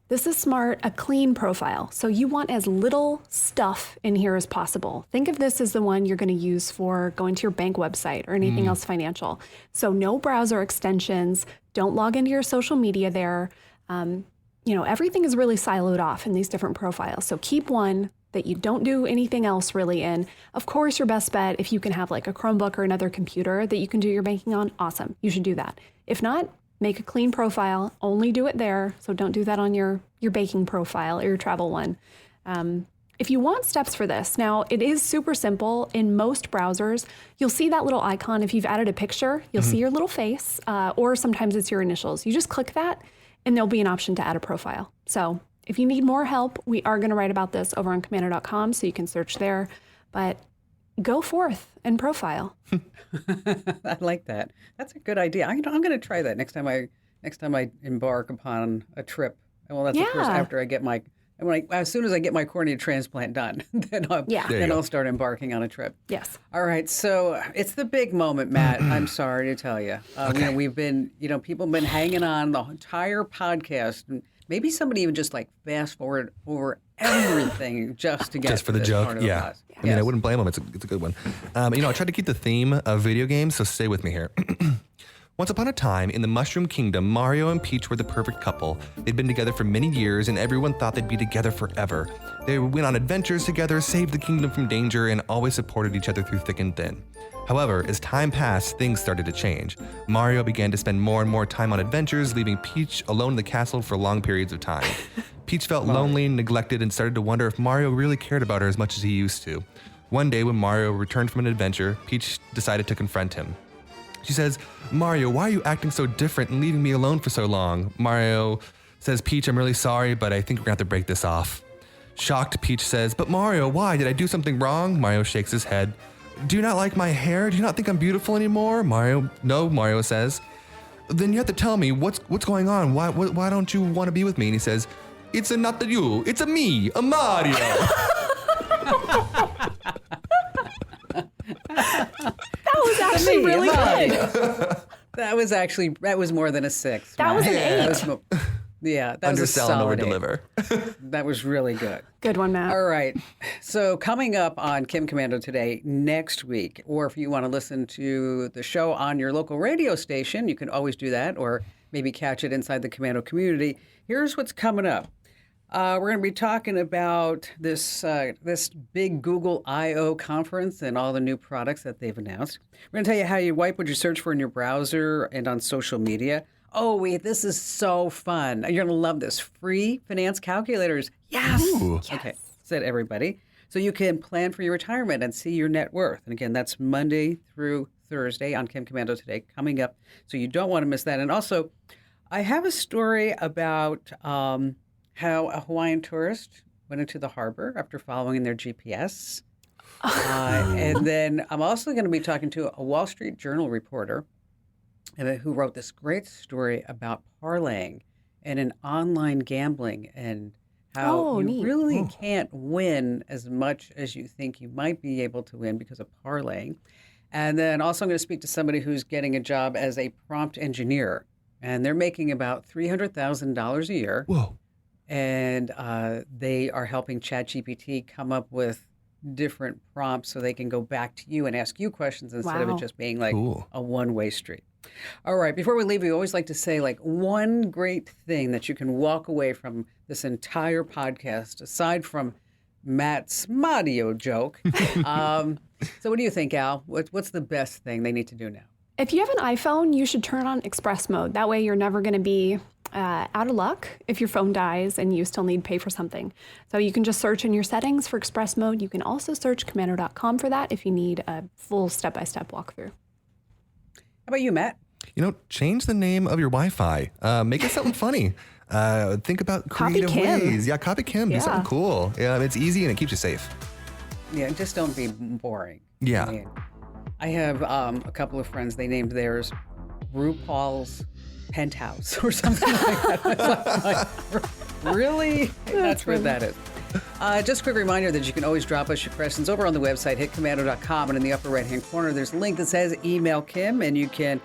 [SPEAKER 4] This is smart, a clean profile. So you want as little stuff in here as possible. Think of this as the one you're going to use for going to your bank website or anything else financial. So no browser extensions, don't log into your social media there. Everything is really siloed off in these different profiles. So keep one that you don't do anything else really in. Of course, your best bet, if you can have like a Chromebook or another computer that you can do your banking on, awesome, you should do that. If not, make a clean profile, only do it there. So don't do that on your baking profile or your travel one. If you want steps for this, now it is super simple. In most browsers, you'll see that little icon. If you've added a picture, you'll see your little face, or sometimes it's your initials. You just click that and there'll be an option to add a profile. So if you need more help, we are going to write about this over on Commander.com, so you can search there. But go forth and profile.
[SPEAKER 2] I like that. That's a good idea. I'm going to try that next time I embark upon a trip. Well, that's of course after I get as soon as I get my cornea transplant done, then I'll start embarking on a trip.
[SPEAKER 4] Yes.
[SPEAKER 2] All right. So it's the big moment, Matt. I'm sorry to tell you. We've been, people have been hanging on the entire podcast, and maybe somebody even just like fast forward over everything just to get
[SPEAKER 3] just for the joke. Yeah. I mean, I wouldn't blame them. It's a good one. I tried to keep the theme of video games, so stay with me here. Once upon a time, in the Mushroom Kingdom, Mario and Peach were the perfect couple. They'd been together for many years, and everyone thought they'd be together forever. They went on adventures together, saved the kingdom from danger, and always supported each other through thick and thin. However, as time passed, things started to change. Mario began to spend more and more time on adventures, leaving Peach alone in the castle for long periods of time. Peach felt lonely and neglected and started to wonder if Mario really cared about her as much as he used to. One day, when Mario returned from an adventure, Peach decided to confront him. She says, "Mario, why are you acting so different and leaving me alone for so long?" Mario says, "Peach, I'm really sorry, but I think we're gonna have to break this off." Shocked, Peach says, "But Mario, why? Did I do something wrong?" Mario shakes his head. "Do you not like my hair? Do you not think I'm beautiful anymore?" No, Mario says. "Then you have to tell me what's going on. Why don't you want to be with me?" And he says, "It's not you, it's a me, a Mario."
[SPEAKER 4] That was actually really good.
[SPEAKER 2] That was more than a 6.
[SPEAKER 4] That was an
[SPEAKER 2] Matt.
[SPEAKER 4] 8.
[SPEAKER 2] That was a
[SPEAKER 3] Undersell and
[SPEAKER 2] solid 8.
[SPEAKER 3] over-deliver.
[SPEAKER 2] That was really good.
[SPEAKER 4] Good one, Matt.
[SPEAKER 2] All right. So coming up on Kim Commando Today next week, or if you want to listen to the show on your local radio station, you can always do that, or maybe catch it inside the Commando community. Here's what's coming up. We're going to be talking about this big Google I/O conference and all the new products that they've announced. We're going to tell you how you wipe what you search for in your browser and on social media. Oh, wait, this is so fun. You're going to love this. Free finance calculators. Yes.
[SPEAKER 3] Ooh.
[SPEAKER 2] Okay, said everybody. So you can plan for your retirement and see your net worth. And again, that's Monday through Thursday on Kim Commando Today coming up. So you don't want to miss that. And also, I have a story about how a Hawaiian tourist went into the harbor after following their GPS. And then I'm also going to be talking to a Wall Street Journal reporter who wrote this great story about parlaying and an online gambling and how you really can't win as much as you think you might be able to win because of parlaying. And then also I'm going to speak to somebody who's getting a job as a prompt engineer, and they're making about $300,000 a year.
[SPEAKER 3] Whoa.
[SPEAKER 2] And they are helping ChatGPT come up with different prompts so they can go back to you and ask you questions instead of it just being like a one-way street. All right, before we leave, we always like to say like one great thing that you can walk away from this entire podcast, aside from Matt's Mario joke. So what do you think, Al? What's the best thing they need to do now?
[SPEAKER 4] If you have an iPhone, you should turn on express mode. That way you're never going to be out of luck if your phone dies and you still need to pay for something. So you can just search in your settings for express mode. You can also search commando.com for that if you need a full step-by-step walkthrough.
[SPEAKER 2] How about you, Matt?
[SPEAKER 3] Change the name of your Wi-Fi. Make it something funny. Think about creative ways. Yeah, copy Kim. Do something cool. Yeah, it's easy and it keeps you safe.
[SPEAKER 2] Yeah, just don't be boring.
[SPEAKER 3] Yeah.
[SPEAKER 2] I have a couple of friends. They named theirs RuPaul's Penthouse or something like that. Really? That's what that is. Just a quick reminder that you can always drop us your questions over on the website, hitcommando.com, and in the upper right-hand corner, there's a link that says Email Kim, and you can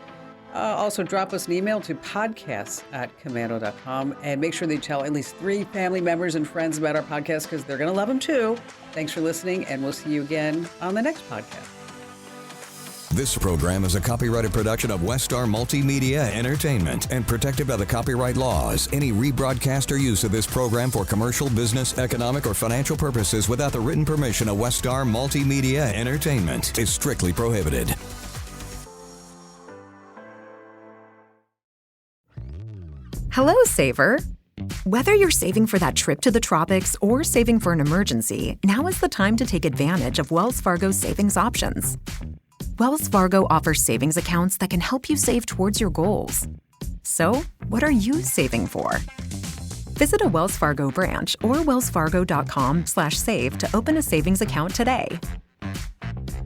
[SPEAKER 2] also drop us an email to podcasts@commando.com, and make sure that you tell at least 3 family members and friends about our podcast because they're going to love them too. Thanks for listening, and we'll see you again on the next podcast.
[SPEAKER 7] This program is a copyrighted production of Westar Multimedia Entertainment and protected by the copyright laws. Any rebroadcast or use of this program for commercial, business, economic, or financial purposes without the written permission of Westar Multimedia Entertainment is strictly prohibited.
[SPEAKER 8] Hello, saver. Whether you're saving for that trip to the tropics or saving for an emergency, now is the time to take advantage of Wells Fargo's savings options. Wells Fargo offers savings accounts that can help you save towards your goals. So, what are you saving for? Visit a Wells Fargo branch or wellsfargo.com/save to open a savings account today.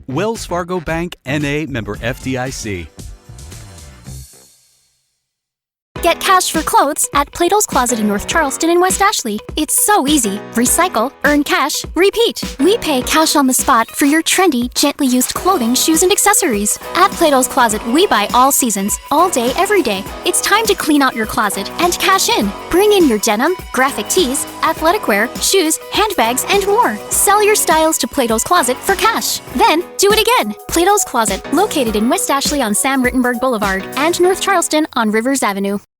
[SPEAKER 9] Wells Fargo Bank, N.A., member FDIC.
[SPEAKER 1] Get cash for clothes at Plato's Closet in North Charleston and West Ashley. It's so easy. Recycle, earn cash, repeat. We pay cash on the spot for your trendy, gently used clothing, shoes, and accessories. At Plato's Closet, we buy all seasons, all day, every day. It's time to clean out your closet and cash in. Bring in your denim, graphic tees, athletic wear, shoes, handbags, and more. Sell your styles to Plato's Closet for cash. Then, do it again. Plato's Closet, located in West Ashley on Sam Rittenberg Boulevard and North Charleston on Rivers Avenue.